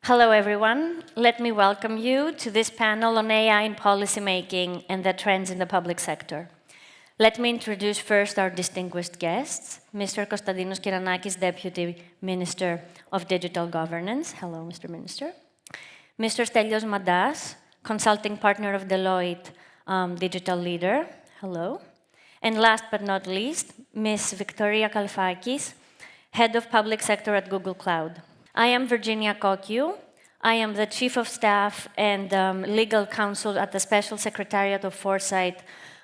Hello, everyone. Let me welcome you to this panel on AI in policymaking and the trends in the public sector. Let me introduce first our distinguished guests, Mr. Konstantinos Kyranakis, Deputy Minister of Digital Governance. Hello, Mr. Minister. Mr. Stelios Mantas, Consulting Partner of Deloitte, Digital Leader. Hello. And last but not least, Ms. Viktoria Kalfaki, Head of Public Sector at Google Cloud. I am Virginia Kokiou. I am the Chief of Staff and Legal Counsel at the Special Secretariat of Foresight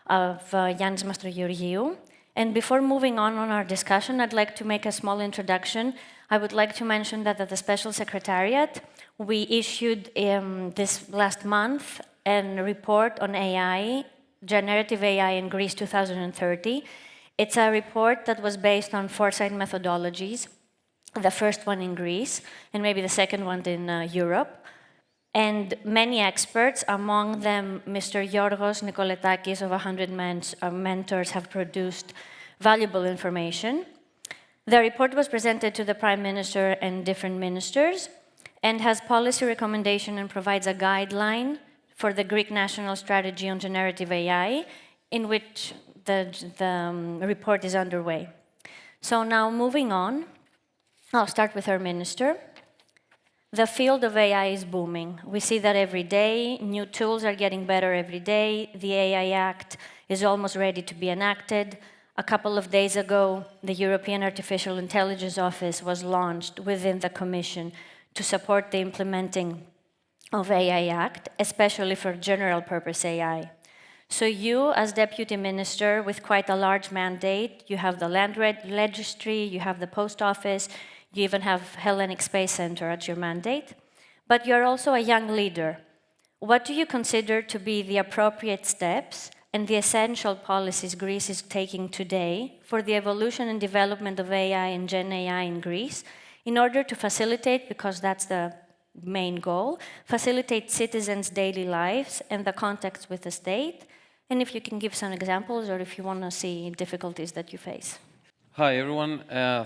of Yannis Mastrogeorgiou. And before moving on our discussion, I'd like to make a small introduction. I would like to mention that at the Special Secretariat, we issued this last month a report on AI, Generative AI in Greece 2030. It's a report that was based on Foresight methodologies, the first one in Greece, and maybe the second one in Europe. And many experts, among them Mr. Yorgos Nikoletakis of 100 Mentors, have produced valuable information. The report was presented to the Prime Minister and different ministers, and has policy recommendation and provides a guideline for the Greek national strategy on generative AI, in which the report is underway. So now moving on, I'll start with our minister. The field of AI is booming. We see that every day. New tools are getting better every day. The AI Act is almost ready to be enacted. A couple of days ago, the European Artificial Intelligence Office was launched within the Commission to support the implementing of AI Act, especially for general purpose AI. So you, as Deputy Minister, with quite a large mandate, you have the Land Registry, you have the Post Office, you even have Hellenic Space Center at your mandate, but you're also a young leader. What do you consider to be the appropriate steps and the essential policies Greece is taking today for the evolution and development of AI and GenAI in Greece in order to facilitate, because that's the main goal, facilitate citizens' daily lives and the contacts with the state? And if you can give some examples or if you want to see difficulties that you face. Hi, everyone.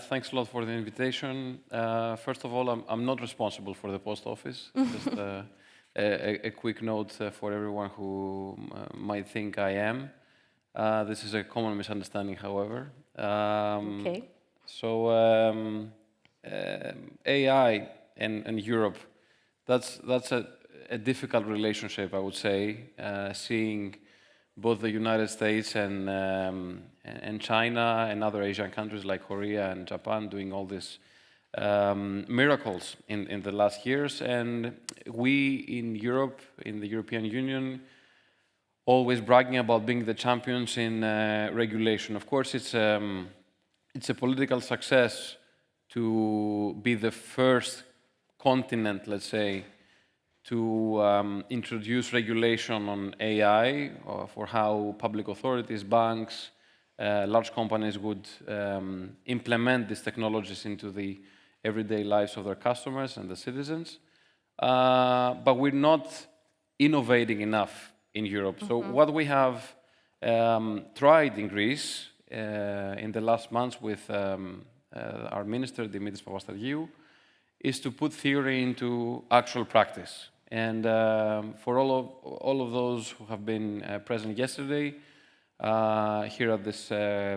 Thanks a lot for the invitation. First of all, I'm not responsible for the post office. Just a quick note for everyone who might think I am. This is a common misunderstanding, however. Okay. So AI and Europe, that's a difficult relationship, I would say, seeing both the United States and China and other Asian countries like Korea and Japan doing all these miracles in the last years. And we in Europe, in the European Union, always bragging about being the champions in regulation. Of course, it's a political success to be the first continent, let's say, to introduce regulation on AI for how public authorities, banks, large companies would implement these technologies into the everyday lives of their customers and the citizens. But we're not innovating enough in Europe. So what we have tried in Greece in the last months with our minister, Dimitris Papastargiou, is to put theory into actual practice. And for all of those who have been present yesterday here at this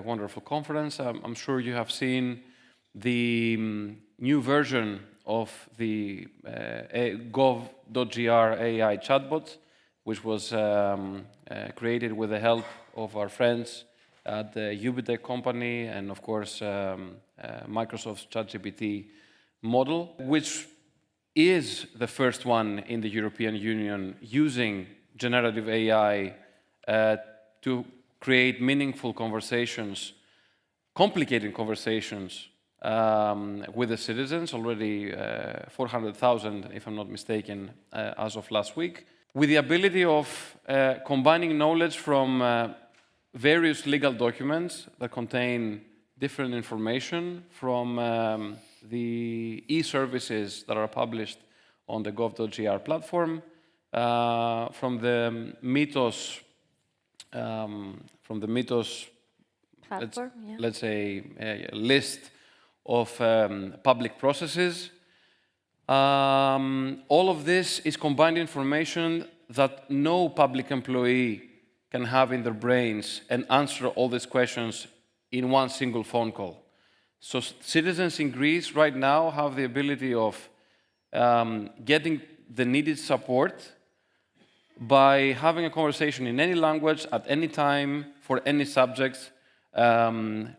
wonderful conference, I'm sure you have seen the new version of the gov.gr AI chatbot, which was created with the help of our friends at the Ubitech company and, of course, Microsoft's ChatGPT model, which is the first one in the European Union using generative AI to create meaningful conversations, complicated conversations with the citizens, already 400,000, if I'm not mistaken, as of last week, with the ability of combining knowledge from various legal documents that contain different information from the e-services that are published on the gov.gr platform, from the Mythos Platform, let's say, list of public processes, All of this is combined information that no public employee can have in their brains and answer all these questions in one single phone call. So citizens in Greece right now have the ability of getting the needed support by having a conversation in any language, at any time, for any subject,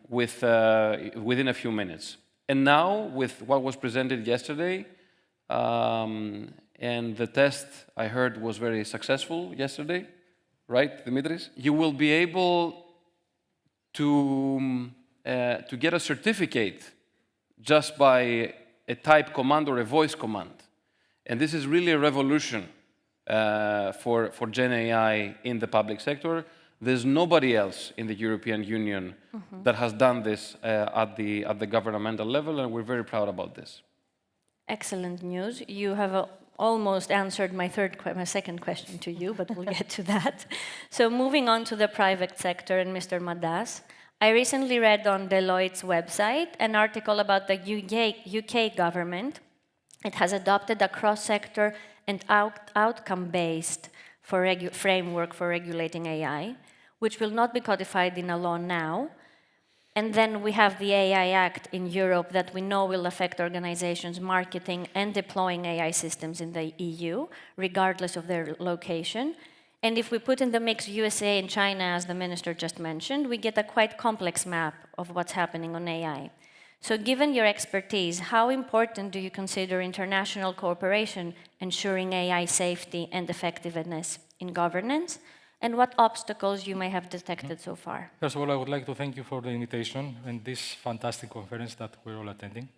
within a few minutes. And now, with what was presented yesterday, and the test I heard was very successful yesterday, right, Dimitris? You will be able to get a certificate just by a type command or a voice command. And this is really a revolution for GenAI in the public sector. There's nobody else in the European Union that has done this at the governmental level, and we're very proud about this. Excellent news. You have almost answered my second question to you, but we'll get to that. So moving on to the private sector and Mr. Mantas, I recently read on Deloitte's website an article about the UK government. It has adopted a cross-sector and outcome-based framework for regulating AI, which will not be codified in a law now. And then we have the AI Act in Europe that we know will affect organizations marketing and deploying AI systems in the EU, regardless of their location. And if we put in the mix USA and China, as the minister just mentioned, we get a quite complex map of what's happening on AI. So given your expertise, how important do you consider international cooperation ensuring AI safety and effectiveness in governance? And what obstacles you may have detected so far? First of all, I would like to thank you for the invitation and this fantastic conference that we're all attending.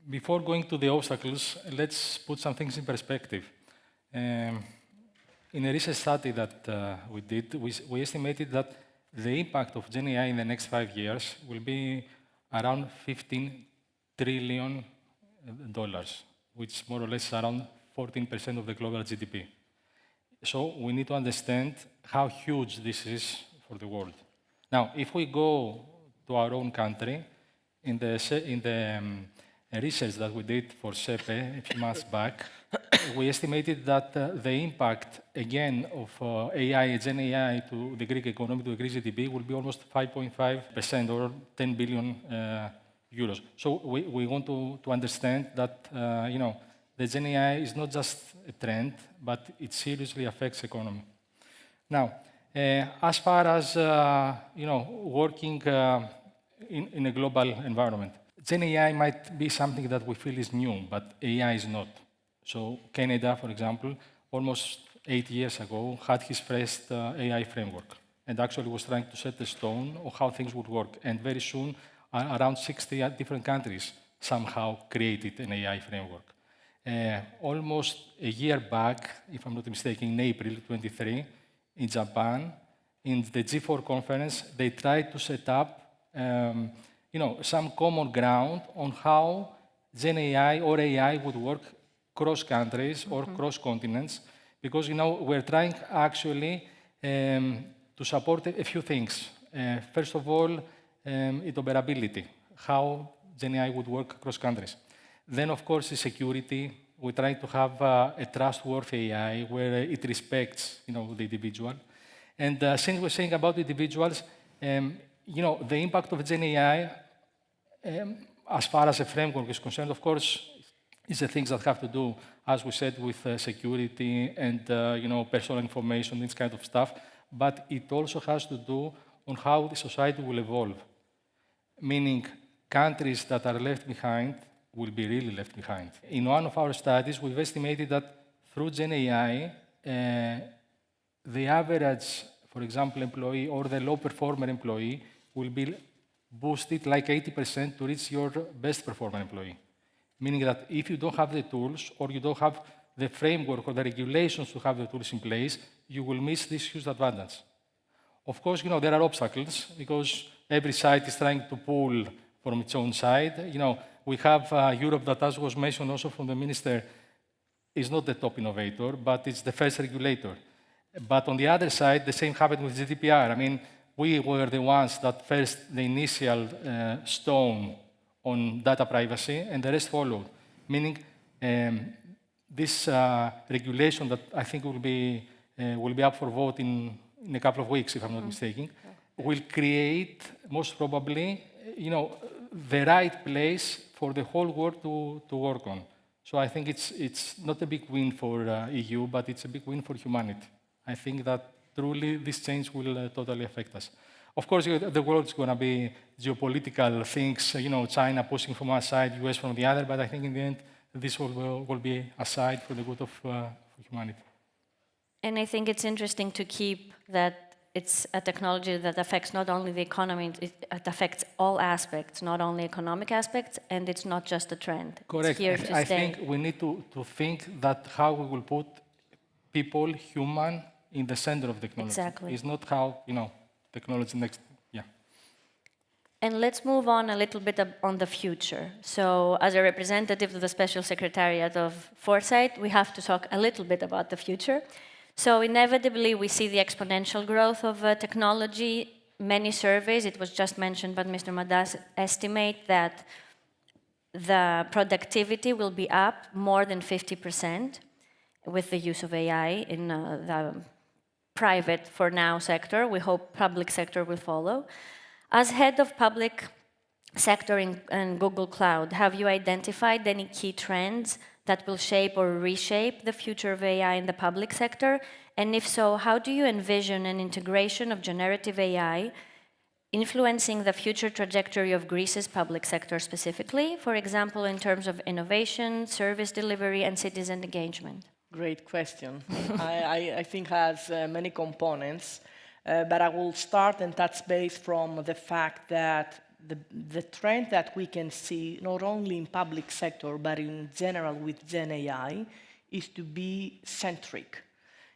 Before going to the obstacles, let's put some things in perspective. In a recent study that we did, we estimated that the impact of GenAI in the next 5 years will be around $15 trillion, which is more or less around 14% of the global GDP. So we need to understand how huge this is for the world. Now, if we go to our own country, in the research that we did for SEPE a few months back, we estimated that the impact, again, of AI and GenAI to the Greek economy, to the Greek GDP, will be almost 5.5% or 10 billion euros. So we want to understand that, the GenAI is not just a trend, but it seriously affects economy. Now, as far as working in a global environment, GenAI might be something that we feel is new, but AI is not. So Canada, for example, almost 8 years ago, had his first AI framework, and actually was trying to set the stone of how things would work. And very soon, around 60 different countries somehow created an AI framework. Almost a year back, if I'm not mistaken, in April 23, in Japan, in the G4 conference, they tried to set up some common ground on how GenAI or AI would work cross countries or cross continents, because we're trying actually to support a few things. First of all, interoperability, how GenAI would work across countries. Then, of course, the security. We try to have a trustworthy AI where it respects, the individual. And since we're saying about individuals, the impact of GenAI, as far as a framework is concerned, of course, is the things that have to do, as we said, with security and personal information, this kind of stuff. But it also has to do on how the society will evolve. Meaning, countries that are left behind will be really left behind. In one of our studies, we've estimated that through GenAI, the average, for example, employee or the low performer employee will be boosted like 80% to reach your best performer employee. Meaning that if you don't have the tools or you don't have the framework or the regulations to have the tools in place, you will miss this huge advantage. Of course, there are obstacles because every side is trying to pull from its own side. We have Europe that, as was mentioned also from the minister, is not the top innovator, but it's the first regulator. But on the other side, the same happened with GDPR. I mean, we were the ones that first the initial stone on data privacy, and the rest followed. meaning this regulation that I think will be up for vote in a couple of weeks, if I'm not mistaken, will create, most probably, the right place for the whole world to work on. So I think it's not a big win for EU, but it's a big win for humanity. I think that truly this change will totally affect us. Of course, the world's going to be geopolitical things, China pushing from one side, US from the other, but I think in the end, this will be aside for the good of humanity. And I think it's interesting to keep that it's a technology that affects not only the economy, it affects all aspects, not only economic aspects, and it's not just a trend. Correct. It's here to stay. I think we need to think that how we will put people, human, in the center of technology. Exactly. It's not how, technology next, And let's move on a little bit on the future. So as a representative of the Special Secretariat of Foresight, we have to talk a little bit about the future. So inevitably, we see the exponential growth of technology. Many surveys, it was just mentioned, but Mr. Mantas, estimate that the productivity will be up more than 50% with the use of AI in the private, for now, sector. We hope public sector will follow. As head of public sector in Google Cloud, have you identified any key trends that will shape or reshape the future of AI in the public sector? And if so, how do you envision an integration of generative AI influencing the future trajectory of Greece's public sector specifically, for example, in terms of innovation, service delivery, and citizen engagement? Great question. I think has many components, but I will start and touch base from the fact that the trend that we can see, not only in public sector, but in general with GenAI, is to be centric.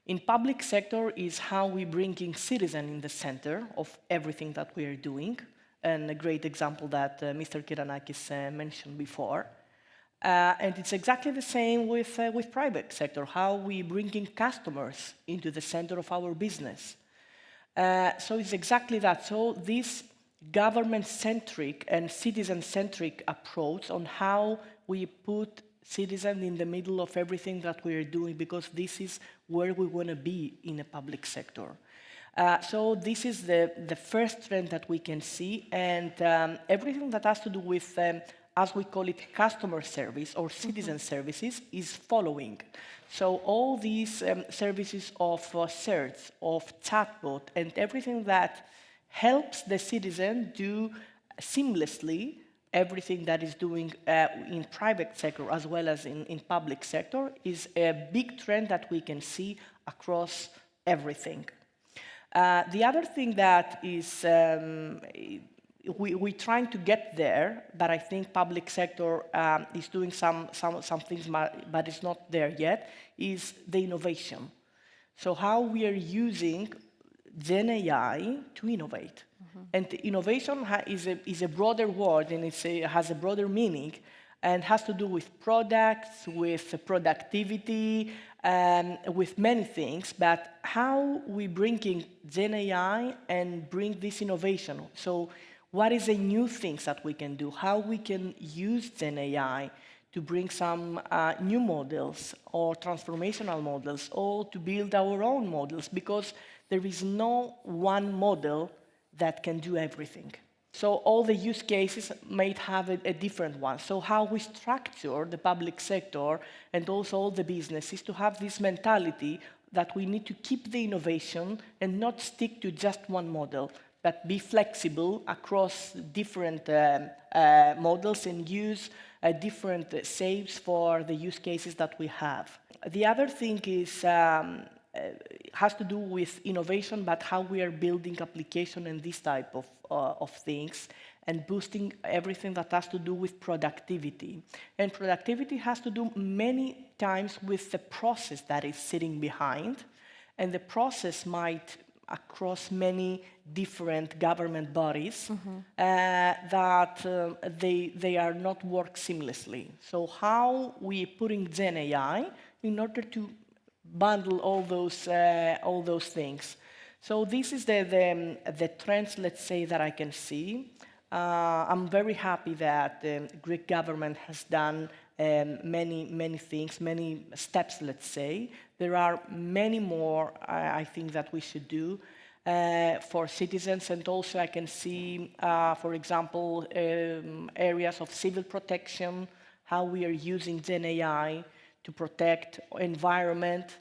In public sector is how we bringing citizen in the center of everything that we are doing, and a great example that Mr. Kyranakis mentioned before. And it's exactly the same with private sector, how we bringing customers into the center of our business. So it's exactly that. So this government-centric and citizen-centric approach on how we put citizens in the middle of everything that we are doing, because this is where we want to be in a public sector. So this is the first trend that we can see, and everything that has to do with, as we call it, customer service or citizen services is following. So all these services of search, of chatbot, and everything that helps the citizen do seamlessly everything that is doing in private sector as well as in public sector is a big trend that we can see across everything. The other thing that is we're trying to get there, but I think public sector is doing some things, but it's not there yet, is the innovation. So how we are using GenAI to innovate. And innovation is a broader word, and has a broader meaning, and has to do with products, with productivity, with many things, but how we bringing GenAI and bring this innovation. So what is the new things that we can do? How we can use GenAI to bring some new models or transformational models, or to build our own models, because there is no one model that can do everything. So all the use cases might have a different one. So how we structure the public sector and also all the businesses to have this mentality that we need to keep the innovation and not stick to just one model, but be flexible across different models and use different saves for the use cases that we have. The other thing is has to do with innovation, but how we are building application and this type of things, and boosting everything that has to do with productivity. And productivity has to do many times with the process that is sitting behind, and the process might across many different government bodies that they are not work seamlessly. So how we putting GenAI in order to bundle all those things. So this is the trends, let's say, that I can see. I'm very happy that the Greek government has done many things, many steps, let's say. There are many more, I think, that we should do for citizens, and also I can see, for example, areas of civil protection, how we are using GenAI to protect environment,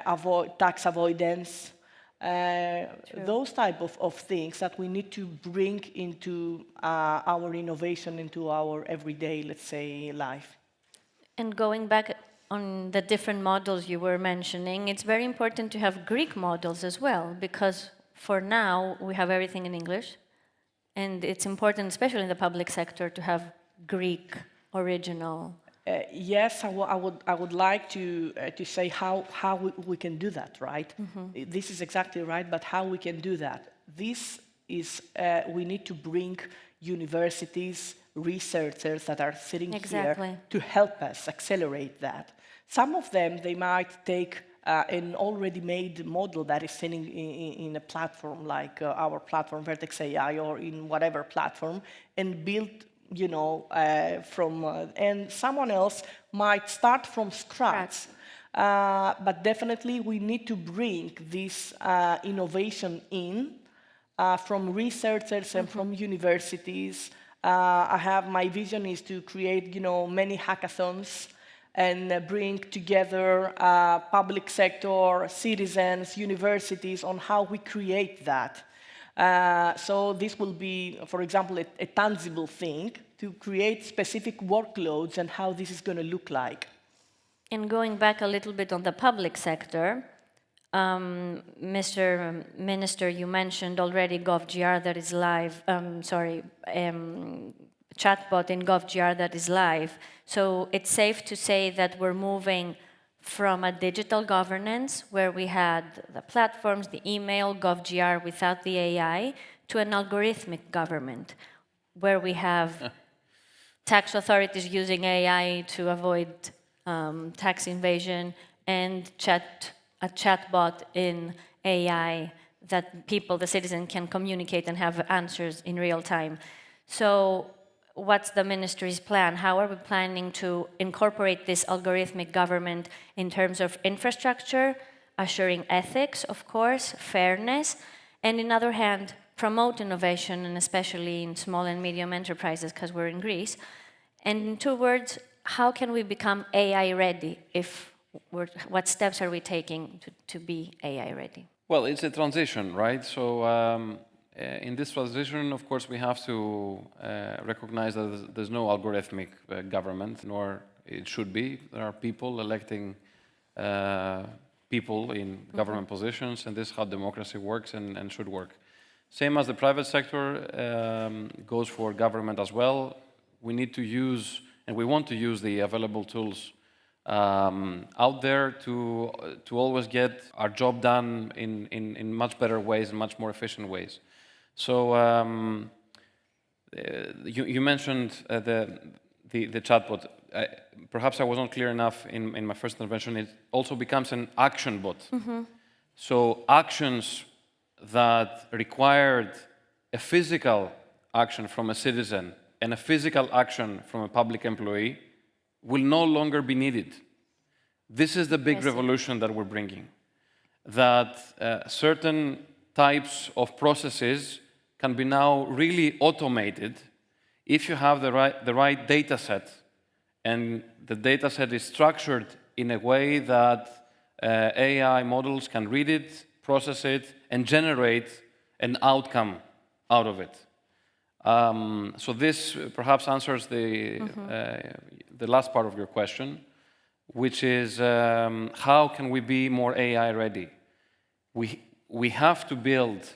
avoid tax avoidance, those type of things that we need to bring into our innovation, into our everyday, let's say, life. And going back on the different models you were mentioning, it's very important to have Greek models as well, because for now we have everything in English, and it's important, especially in the public sector, to have Greek original. Yes, I would like to say how we can do that, right? Mm-hmm. This is exactly right, but how we can do that? This is, we need to bring universities, researchers that are sitting here to help us accelerate that. Some of them, they might take an already made model that is sitting in a platform like our platform, Vertex AI, or in whatever platform, and build and someone else might start from scratch. But definitely we need to bring this innovation in from researchers and from universities. My vision is to create, many hackathons and bring together public sector, citizens, universities on how we create that. So this will be, for example, a tangible thing to create specific workloads and how this is going to look like. And going back a little bit on the public sector, Mr. Minister, you mentioned already GovGR that is live, chatbot in GovGR that is live. So it's safe to say that we're moving from a digital governance where we had the platforms, the email, GovGR without the AI, to an algorithmic government where we have tax authorities using AI to avoid tax invasion and a chatbot in AI that people, the citizen, can communicate and have answers in real time. So what's the ministry's plan? How are we planning to incorporate this algorithmic government in terms of infrastructure, assuring ethics, of course, fairness, and on the other hand, promote innovation, and especially in small and medium enterprises, because we're in Greece? And in 2 words, how can we become AI ready? What steps are we taking to be AI ready? Well, it's a transition, right? So in this transition, of course, we have to recognize that there's no algorithmic government, nor it should be. There are people electing people in government positions, and this is how democracy works and should work. Same as the private sector goes for government as well. We need to use, and we want to use, the available tools out there to always get our job done in much better ways and much more efficient ways. So you mentioned the chatbot. Perhaps I was not clear enough in my first intervention. It also becomes an action bot. Mm-hmm. So actions that required a physical action from a citizen and a physical action from a public employee will no longer be needed. This is the big revolution that we're bringing, that certain types of processes can be now really automated if you have the right data set, and the data set is structured in a way that AI models can read it, process it, and generate an outcome out of it. So this perhaps answers the last part of your question, which is how can we be more AI ready? We have to build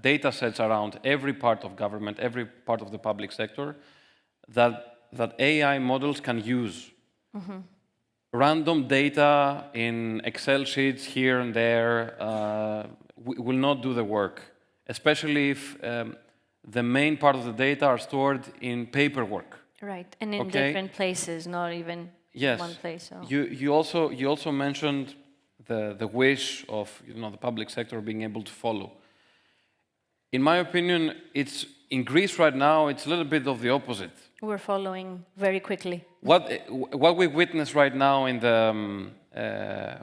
data sets around every part of government, every part of the public sector that AI models can use. Mm-hmm. Random data in Excel sheets here and there will not do the work, especially if the main part of the data are stored in paperwork. Right, and in different places, not even one place. So. You also mentioned the wish of the public sector being able to follow. In my opinion, it's in Greece right now, it's a little bit of the opposite. We're following very quickly. What we witness right now in the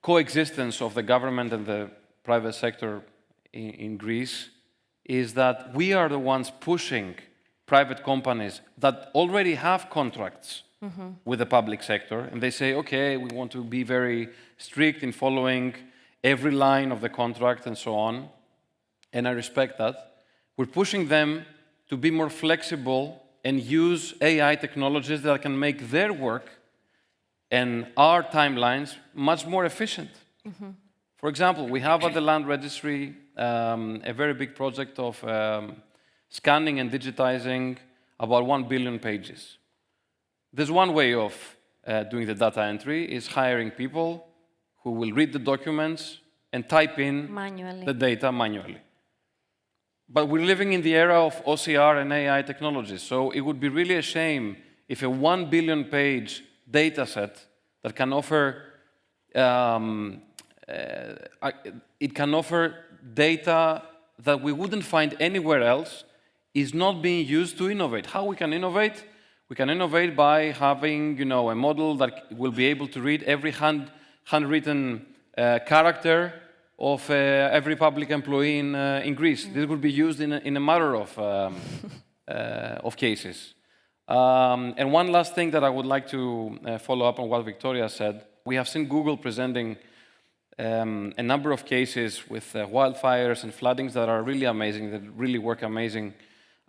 coexistence of the government and the private sector in Greece is that we are the ones pushing private companies that already have contracts with the public sector, and they say, okay, we want to be very strict in following every line of the contract and so on, and I respect that. We're pushing them to be more flexible and use AI technologies that can make their work and our timelines much more efficient. For example, we have at the Land Registry a very big project of scanning and digitizing about 1 billion pages. There's one way of doing the data entry, is hiring people who will read the documents and type in the data manually. But we're living in the era of OCR and AI technologies, so it would be really a shame if a 1 billion page data set that can offer data that we wouldn't find anywhere else is not being used to innovate. How we can innovate? We can innovate by having, a model that will be able to read every handwritten character of every public employee in Greece. This will be used in a matter of cases. And one last thing that I would like to follow up on what Victoria said. We have seen Google presenting a number of cases with wildfires and floodings that are really amazing, that really work amazing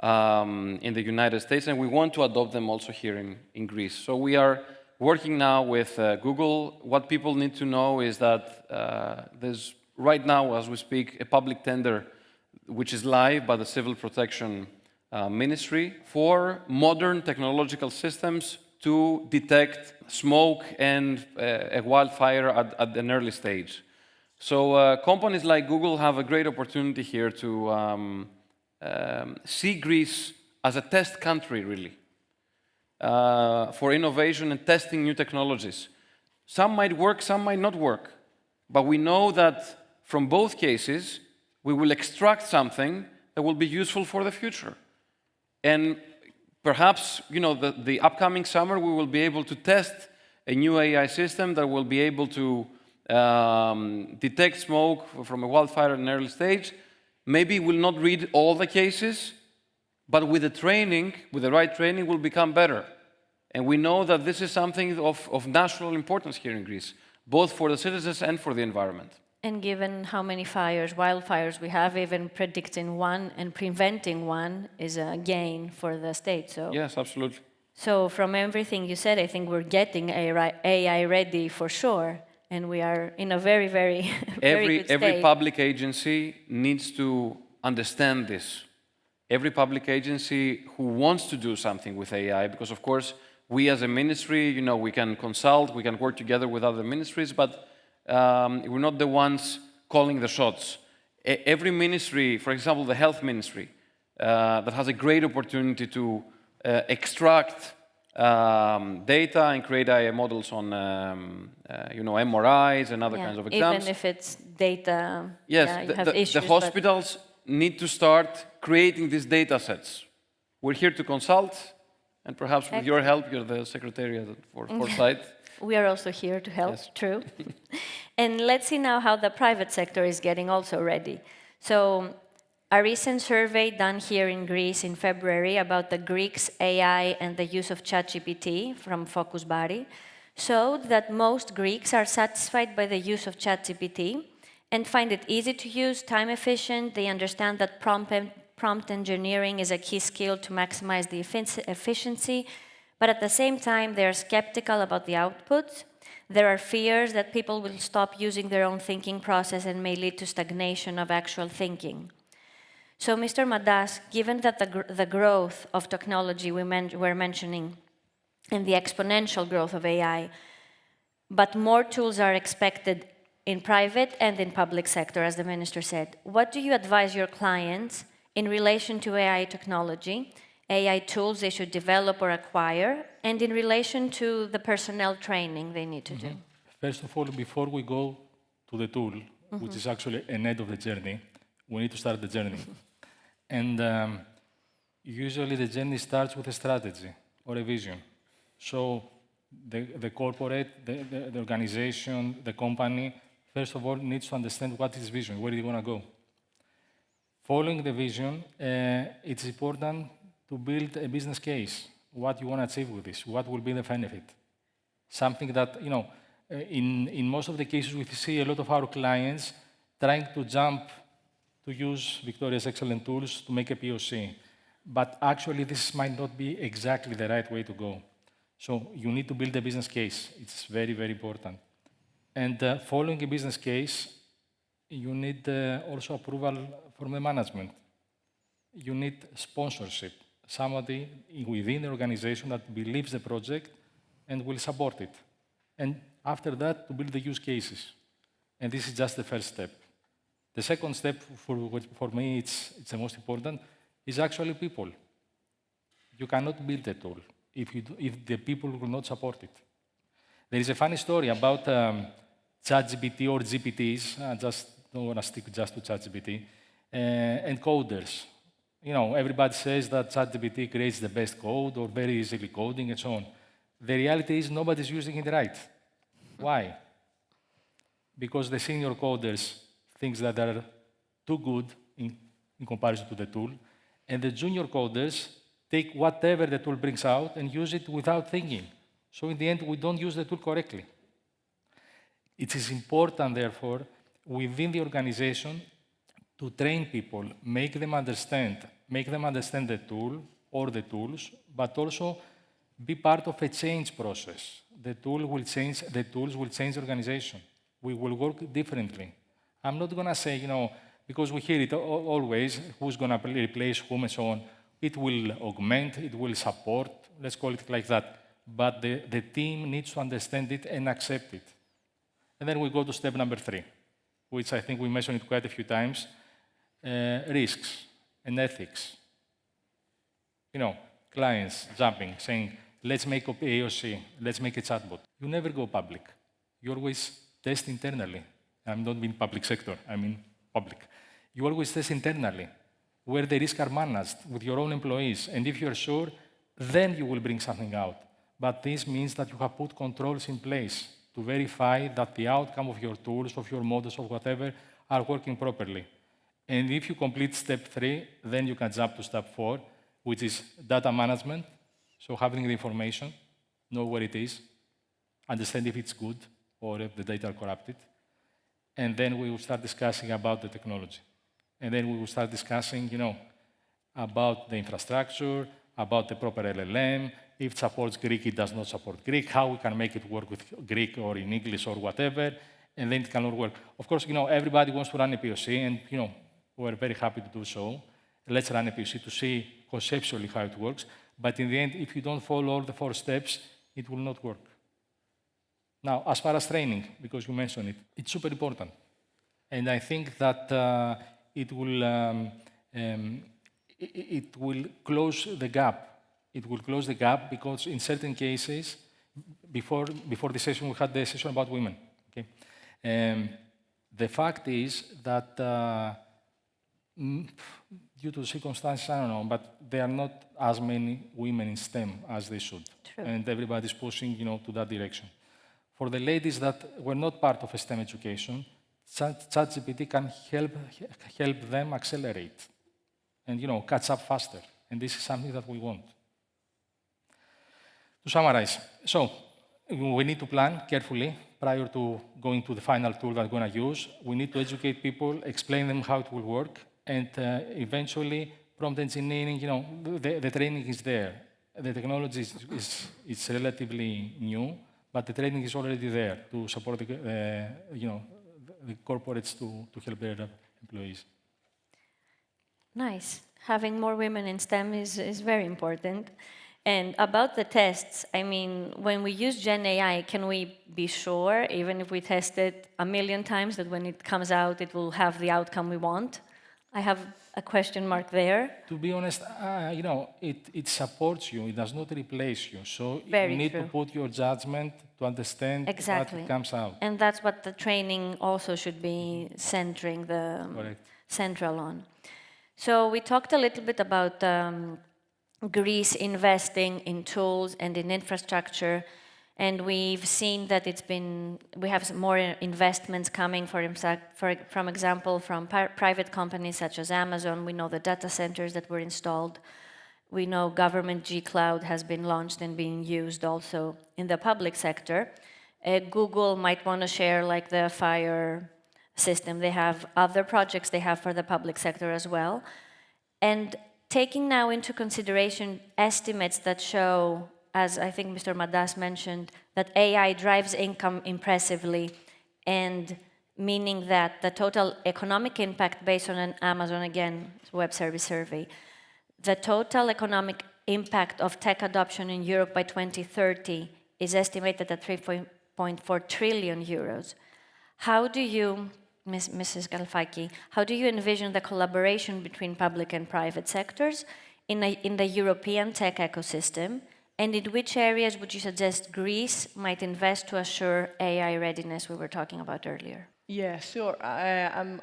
in the United States, and we want to adopt them also here in Greece. So we are working now with Google. What people need to know is that there's right now, as we speak, a public tender which is live by the Civil Protection Ministry for modern technological systems to detect smoke and a wildfire at an early stage. So companies like Google have a great opportunity here to see Greece as a test country, really, for innovation and testing new technologies. Some might work, some might not work, but we know that from both cases, we will extract something that will be useful for the future. And perhaps, the upcoming summer, we will be able to test a new AI system that will be able to detect smoke from a wildfire at an early stage. Maybe we'll not read all the cases, but with the training, with the right training, we'll become better. And we know that this is something of national importance here in Greece, both for the citizens and for the environment. And given how many wildfires we have, even predicting one and preventing one is a gain for the state. So yes, absolutely. So from everything you said, I think we're getting AI ready for sure, and we are in a very, very, very good state. Every public agency needs to understand this. Every public agency who wants to do something with AI, because of course, we as a ministry, we can consult, we can work together with other ministries, but we're not the ones calling the shots. Every ministry, for example, the health ministry, that has a great opportunity to extract data and create AI models on, MRIs and other kinds of exams. Even if it's data, yes, you have issues. The hospitals need to start creating these data sets. We're here to consult, and perhaps with your help, you're the Secretary for Foresight. We are also here to help, yes. True. And let's see now how the private sector is getting also ready. So a recent survey done here in Greece in February about the Greeks' AI and the use of ChatGPT from Focus Bari showed that most Greeks are satisfied by the use of ChatGPT and find it easy to use, time efficient. They understand that prompt engineering is a key skill to maximize the efficiency. But at the same time, they are skeptical about the outputs. There are fears that people will stop using their own thinking process and may lead to stagnation of actual thinking. So, Mr. Mantas, given that the growth of technology we're mentioning and the exponential growth of AI, but more tools are expected in private and in public sector, as the minister said, what do you advise your clients in relation to AI technology, AI tools they should develop or acquire, and in relation to the personnel training they need to do? First of all, before we go to the tool, which is actually an end of the journey, we need to start the journey. And usually the journey starts with a strategy or a vision. So the corporate, the organization, the company, first of all, needs to understand what is vision, where do you want to go. Following the vision, it's important to build a business case. What you want to achieve with this? What will be the benefit? Something that, in most of the cases, we see a lot of our clients trying to jump to use Victoria's excellent tools to make a POC. But actually, this might not be exactly the right way to go. So you need to build a business case. It's very, very important. And following a business case, you need also approval from the management. You need sponsorship, somebody within the organization that believes the project and will support it. And after that, to build the use cases. And this is just the first step. The second step, for me, it's the most important, is actually people. You cannot build a tool if the people will not support it. There is a funny story about ChatGPT or GPTs. I just don't want to stick just to ChatGPT, and coders. Everybody says that ChatGPT creates the best code or very easily coding and so on. The reality is nobody's using it right. Why? Because the senior coders think that they're too good in comparison to the tool, and the junior coders take whatever the tool brings out and use it without thinking. So in the end, we don't use the tool correctly. It is important, therefore, within the organization to train people, make them understand the tool or the tools, but also be part of a change process. The tools will change the organization. We will work differently. I'm not going to say, because we hear it always, who's going to replace whom and so on. It will augment, it will support, let's call it like that. But the team needs to understand it and accept it. And then we go to step number 3, which I think we mentioned it quite a few times, risks and ethics. Clients jumping, saying, let's make a POC, let's make a chatbot. You never go public. You always test internally. I'm not in public sector, I mean public. You always test internally, where the risks are managed with your own employees. And if you're sure, then you will bring something out. But this means that you have put controls in place to verify that the outcome of your tools, of your models, of whatever, are working properly. And if you complete step 3, then you can jump to step 4, which is data management. So having the information, know where it is, understand if it's good or if the data are corrupted. And then we will start discussing about the technology. And then we will start discussing, about the infrastructure, about the proper LLM, if it supports Greek, it does not support Greek, how we can make it work with Greek or in English or whatever, and then it cannot work. Of course, everybody wants to run a POC, and, we're very happy to do so. Let's run a POC to see conceptually how it works. But in the end, if you don't follow all the 4 steps, it will not work. Now, as far as training, because you mentioned it, it's super important. And I think that it will close the gap. It will close the gap because in certain cases, before the session, we had the session about women. Okay? The fact is that due to circumstances, I don't know, but there are not as many women in STEM as they should. True. And everybody's pushing, to that direction. For the ladies that were not part of a STEM education, ChatGPT can help them accelerate and, catch up faster. And this is something that we want. To summarize, so we need to plan carefully prior to going to the final tool that we're going to use. We need to educate people, explain them how it will work, and eventually, prompt engineering, the training is there. The technology is relatively new, but the training is already there to support the corporates to help their employees. Nice. Having more women in STEM is very important. And about the tests, I mean, when we use GenAI, can we be sure, even if we test it 1,000,000 times, that when it comes out, it will have the outcome we want? I have a question mark there. To be honest, it supports you. It does not replace you. So Very you need true. to put your judgment to understand Exactly. what comes out. And that's what the training also should be central on. So we talked a little bit about Greece investing in tools and in infrastructure, and we've seen that we have some more investments coming, for example, from private companies such as Amazon. We know the data centers that were installed. We know government G-Cloud has been launched and being used also in the public sector. Google might want to share like the Fire system. They have other projects they have for the public sector as well. And taking now into consideration estimates that show, as I think Mr. Mantas mentioned, that AI drives income impressively, and meaning that the total economic impact based on an Amazon, again, Web Service survey, the total economic impact of tech adoption in Europe by 2030 is estimated at 3.4 trillion euros. How do you, Mrs. Kalfaki, how do you envision the collaboration between public and private sectors in the European tech ecosystem? And in which areas would you suggest Greece might invest to assure AI readiness we were talking about earlier? Yeah, sure.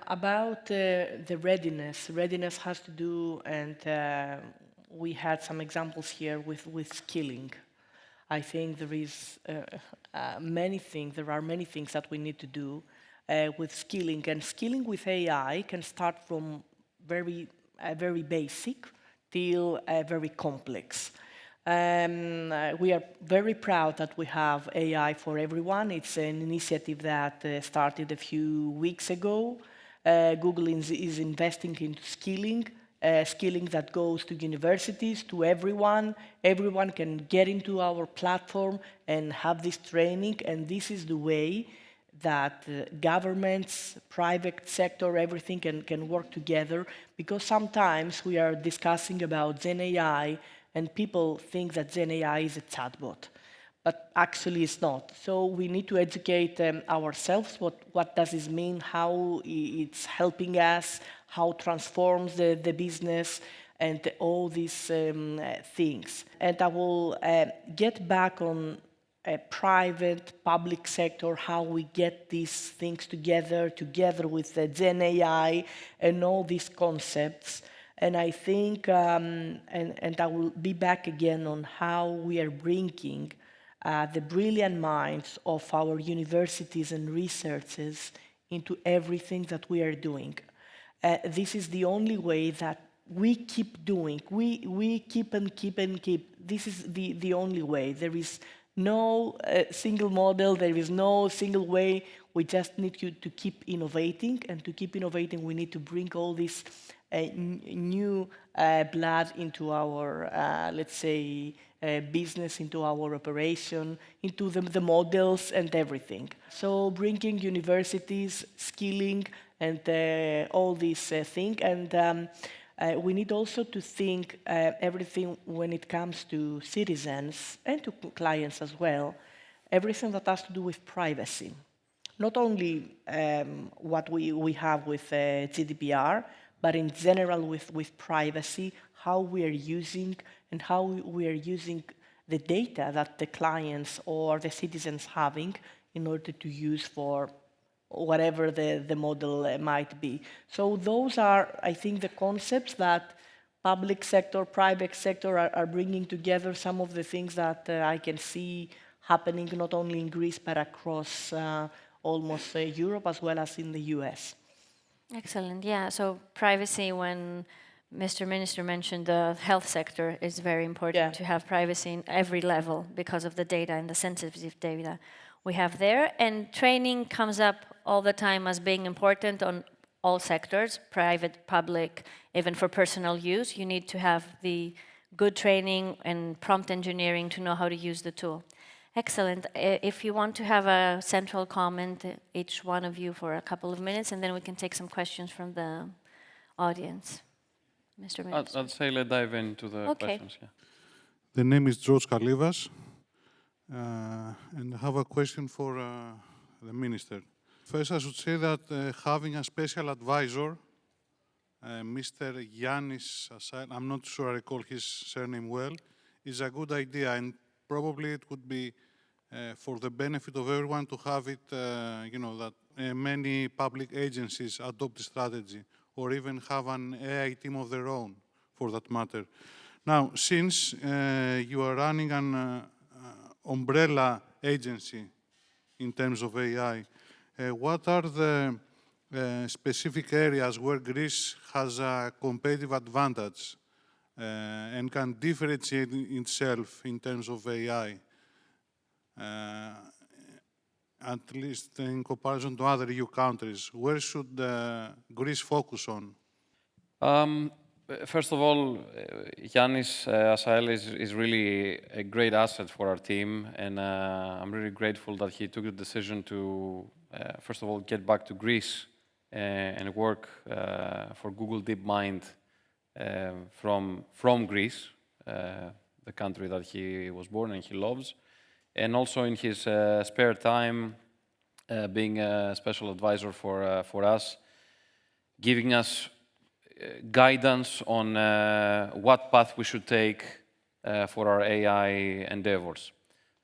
About the readiness. Readiness has to do, and we had some examples here with skilling. I think there is many things. There are many things that we need to do with skilling, and skilling with AI can start from very basic till very complex. We are very proud that we have AI for everyone. It's an initiative that started a few weeks ago. Google is investing into skilling, skilling that goes to universities, to everyone. Everyone can get into our platform and have this training, and this is the way that governments, private sector, everything can work together, because sometimes we are discussing about GenAI and people think that GenAI is a chatbot, but actually it's not. So we need to educate ourselves, what does this mean, how it's helping us, how it transforms the business, and all these things. And I will get back on private, public sector, how we get these things together with the GenAI and all these concepts. And I think, and I will be back again on how we are bringing the brilliant minds of our universities and researchers into everything that we are doing. This is the only way that we keep doing. We keep and keep and keep. This is the only way. There is no single model. There is no single way. We just need to keep innovating. And to keep innovating, we need to bring all this new blood into our, let's say, business, into our operation, into the models and everything. So bringing universities, skilling, and all these things. And we need also to think everything when it comes to citizens and to clients as well, everything that has to do with privacy. Not only what we have with GDPR, but in general with privacy, how we are using and how we are using the data that the clients or the citizens having in order to use for whatever the model might be. So those are, I think, the concepts that public sector, private sector are bringing together, some of the things that I can see happening not only in Greece, but across almost Europe as well as in the US. Excellent. Yeah. So privacy, when Mr. Minister mentioned the health sector, is very important to have privacy in every level because of the data and the sensitive data we have there. And training comes up all the time as being important on all sectors, private, public, even for personal use. You need to have the good training and prompt engineering to know how to use the tool. Excellent. If you want to have a central comment, each one of you for a couple of minutes, and then we can take some questions from the audience. Mr. Minister. I'd say let's dive into the questions. Yeah. The name is George Kalivas, and I have a question for the Minister. First, I should say that having a special advisor, Mr. Yannis, I'm not sure I recall his surname well, is a good idea, and probably it would be for the benefit of everyone to have it, that many public agencies adopt the strategy or even have an AI team of their own, for that matter. Now, since you are running an umbrella agency in terms of AI, what are the specific areas where Greece has a competitive advantage and can differentiate itself in terms of AI, at least in comparison to other EU countries? Where should Greece focus on? First of all, Yannis Asael is really a great asset for our team, and I'm really grateful that he took the decision to, first of all, get back to Greece and work for Google DeepMind from Greece, the country that he was born and he loves, and also in his spare time, being a special advisor for us, giving us guidance on what path we should take for our AI endeavors.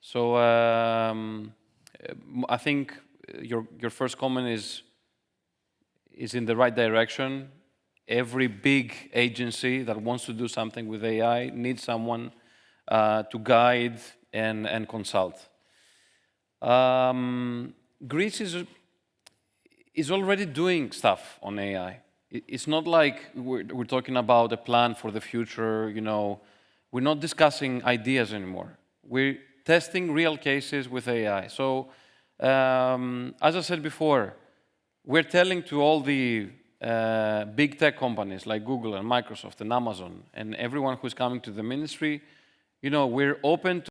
So I think your first comment is in the right direction. Every big agency that wants to do something with AI needs someone to guide and consult. Greece is already doing stuff on AI. It's not like we're talking about a plan for the future, you know. We're not discussing ideas anymore. We're testing real cases with AI. So, as I said before, we're telling to all the big tech companies like Google and Microsoft and Amazon and everyone who's coming to the ministry, you know, we're open to